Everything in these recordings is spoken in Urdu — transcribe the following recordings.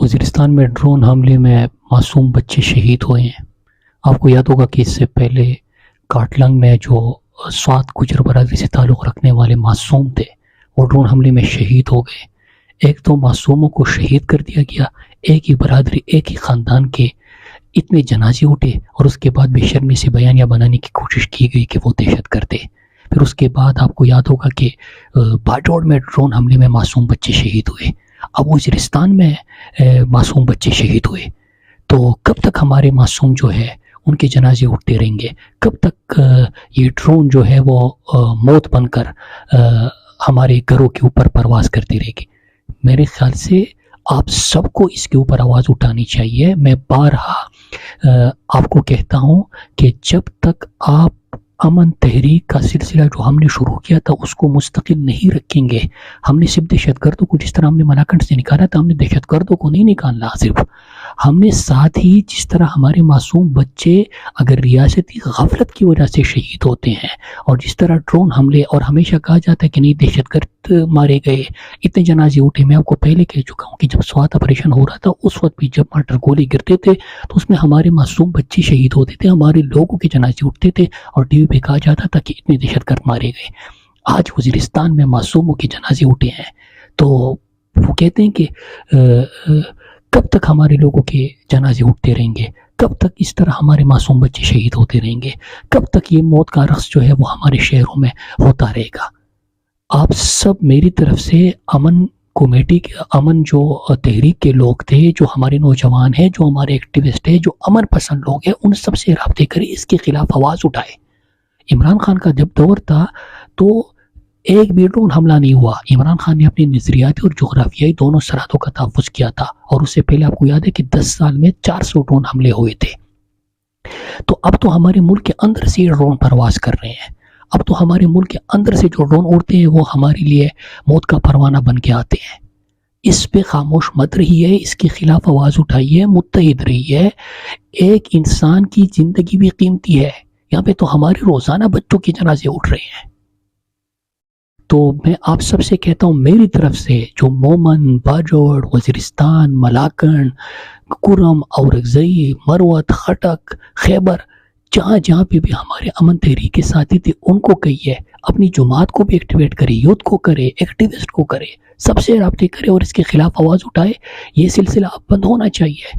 وزیرستان میں ڈرون حملے میں معصوم بچے شہید ہوئے ہیں۔ آپ کو یاد ہوگا کہ اس سے پہلے کاٹلنگ میں جو 7 گجر برادری سے تعلق رکھنے والے معصوم تھے وہ ڈرون حملے میں شہید ہو گئے۔ ایک تو معصوموں کو شہید کر دیا گیا، ایک ہی برادری ایک ہی خاندان کے اتنے جنازے اٹھے، اور اس کے بعد بے شرمی سے بیانیہ بنانے کی کوشش کی گئی کہ وہ دہشت گرد تھے۔ پھر اس کے بعد آپ کو یاد ہوگا کہ باجوڑ میں ڈرون حملے میں معصوم بچے شہید ہوئے۔ اب وزیرستان میں معصوم بچے شہید ہوئے، تو کب تک ہمارے معصوم جو ہے ان کے جنازے اٹھتے رہیں گے؟ کب تک یہ ڈرون جو ہے وہ موت بن کر ہمارے گھروں کے اوپر پرواز کرتی رہے گی؟ میرے خیال سے آپ سب کو اس کے اوپر آواز اٹھانی چاہیے۔ میں بارہا آپ کو کہتا ہوں کہ جب تک آپ امن تحریک کا سلسلہ جو ہم نے شروع کیا تھا اس کو مستقل نہیں رکھیں گے، ہم نے صرف دہشت گردوں کو جس طرح ہم نے ملاکنڈ سے نکالا تھا، ہم نے دہشت گردوں کو نہیں نکالنا، صرف ہم نے ساتھ ہی جس طرح ہمارے معصوم بچے اگر ریاستی غفلت کی وجہ سے شہید ہوتے ہیں، اور جس طرح ڈرون حملے، اور ہمیشہ کہا جاتا ہے کہ نہیں دہشت گرد مارے گئے، اتنے جنازے اٹھے۔ میں آپ کو پہلے کہہ چکا ہوں کہ جب سوات آپریشن ہو رہا تھا اس وقت بھی جب مارٹر گولی گرتے تھے تو اس میں ہمارے معصوم بچے شہید ہوتے تھے، ہمارے لوگوں کے جنازے اٹھتے تھے، اور ٹی وی پہ کہا جاتا تھا کہ اتنے دہشت گرد مارے گئے۔ آج وزیرستان میں معصوموں کے جنازے اٹھے ہیں، تو وہ کہتے ہیں کہ کب تک ہمارے لوگوں کے جنازے اٹھتے رہیں گے؟ کب تک اس طرح ہمارے معصوم بچے شہید ہوتے رہیں گے؟ کب تک یہ موت کا رقص جو ہے وہ ہمارے شہروں میں ہوتا رہے گا؟ آپ سب میری طرف سے امن کمیٹی کے، امن جو تحریک کے لوگ تھے، جو ہمارے نوجوان ہیں، جو ہمارے ایکٹیوسٹ ہیں، جو امن پسند لوگ ہیں، ان سب سے رابطے کریں، اس کے خلاف آواز اٹھائے۔ عمران خان کا جب دور تھا تو ایک بھی ڈرون حملہ نہیں ہوا۔ عمران خان نے اپنی نظریاتی اور جغرافیائی دونوں سرحدوں کا تحفظ کیا تھا، اور اس سے پہلے آپ کو یاد ہے کہ 10 سال میں 400 ڈرون حملے ہوئے تھے۔ تو اب تو ہمارے ملک کے اندر سے یہ ڈرون پرواز کر رہے ہیں، اب تو ہمارے ملک کے اندر سے جو ڈرون اڑتے ہیں وہ ہمارے لیے موت کا پروانہ بن کے آتے ہیں۔ اس پہ خاموش مت رہیے، اس کے خلاف آواز اٹھائیے، متحد رہیے۔ ایک انسان کی زندگی بھی قیمتی ہے، یہاں پہ تو ہمارے روزانہ بچوں کے جنازے اٹھ رہے ہیں۔ تو میں آپ سب سے کہتا ہوں، میری طرف سے جو مومن، باجوڑ، وزیرستان، ملاکنڈ، کرم، اورگزئی، مروت، خٹک، خیبر، جہاں جہاں پہ بھی ہمارے امن تحریک کے ساتھی تھے، ان کو کہیے اپنی جماعت کو بھی ایکٹیویٹ کرے، یوتھ کو کرے، ایکٹیوسٹ کو کرے، سب سے رابطے کرے اور اس کے خلاف آواز اٹھائے۔ یہ سلسلہ اب بند ہونا چاہیے،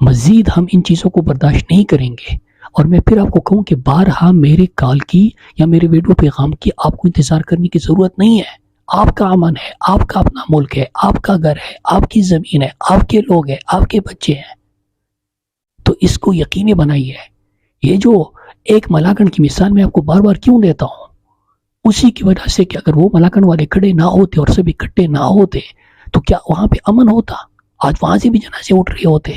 مزید ہم ان چیزوں کو برداشت نہیں کریں گے۔ اور میں پھر آپ کو کہوں کہ بارہا میرے کال کی یا میرے ویڈیو پیغام کی آپ کو انتظار کرنے کی ضرورت نہیں ہے۔ آپ کا امن ہے، آپ کا اپنا ملک ہے، آپ کا گھر ہے، آپ کی زمین ہے، آپ کے لوگ ہیں، آپ کے بچے ہیں، تو اس کو یقینی بنائیے۔ یہ جو ایک ملاکنڈ کی مثال میں آپ کو بار بار کیوں دیتا ہوں، اسی کی وجہ سے کہ اگر وہ ملاکنڈ والے کھڑے نہ ہوتے اور سب اکٹھے نہ ہوتے تو کیا وہاں پہ امن ہوتا؟ آج وہاں سے بھی جنازے اٹھ رہے ہوتے۔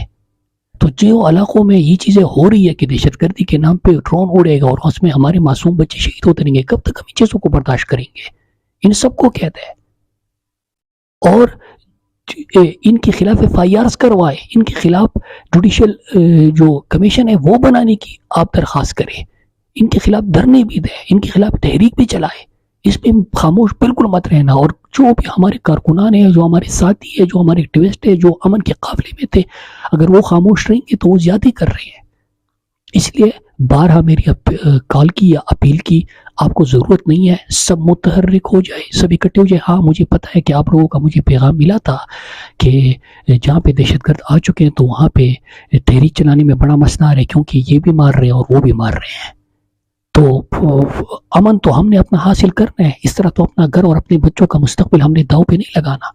تو جو علاقوں میں یہ چیزیں ہو رہی ہے کہ دہشت گردی کے نام پہ ڈرون اڑے گا اور اس میں ہمارے معصوم بچے شہید ہوتے رہیں گے، کب تک ہم ان چیزوں کو برداشت کریں گے؟ ان سب کو کہتے ہیں، اور ان کے خلاف FIRs کروائے، ان کے خلاف جوڈیشل جو کمیشن ہے وہ بنانے کی آپ درخواست کریں، ان کے خلاف دھرنے بھی دیں، ان کے خلاف تحریک بھی چلائے۔ اس پہ خاموش بالکل مت رہنا، اور جو بھی ہمارے کارکنان ہیں، جو ہمارے ساتھی ہیں، جو ہمارے ایکٹیوسٹ ہیں، جو امن کے قافلے میں تھے، اگر وہ خاموش رہیں گے تو وہ زیادتی کر رہے ہیں۔ اس لیے بارہا میری کال کی یا اپیل کی آپ کو ضرورت نہیں ہے، سب متحرک ہو جائے، سب اکٹھے ہو جائے۔ ہاں مجھے پتا ہے کہ آپ لوگوں کا مجھے پیغام ملا تھا کہ جہاں پہ دہشت گرد آ چکے ہیں تو وہاں پہ تحریک چلانے میں بڑا مسئلہ آ رہا ہے، کیونکہ یہ بھی مار رہے ہیں اور وہ بھی مار رہے ہیں۔ تو امن تو ہم نے اپنا حاصل کرنا ہے، اس طرح تو اپنا گھر اور اپنے بچوں کا مستقبل ہم نے داؤ پہ نہیں لگانا۔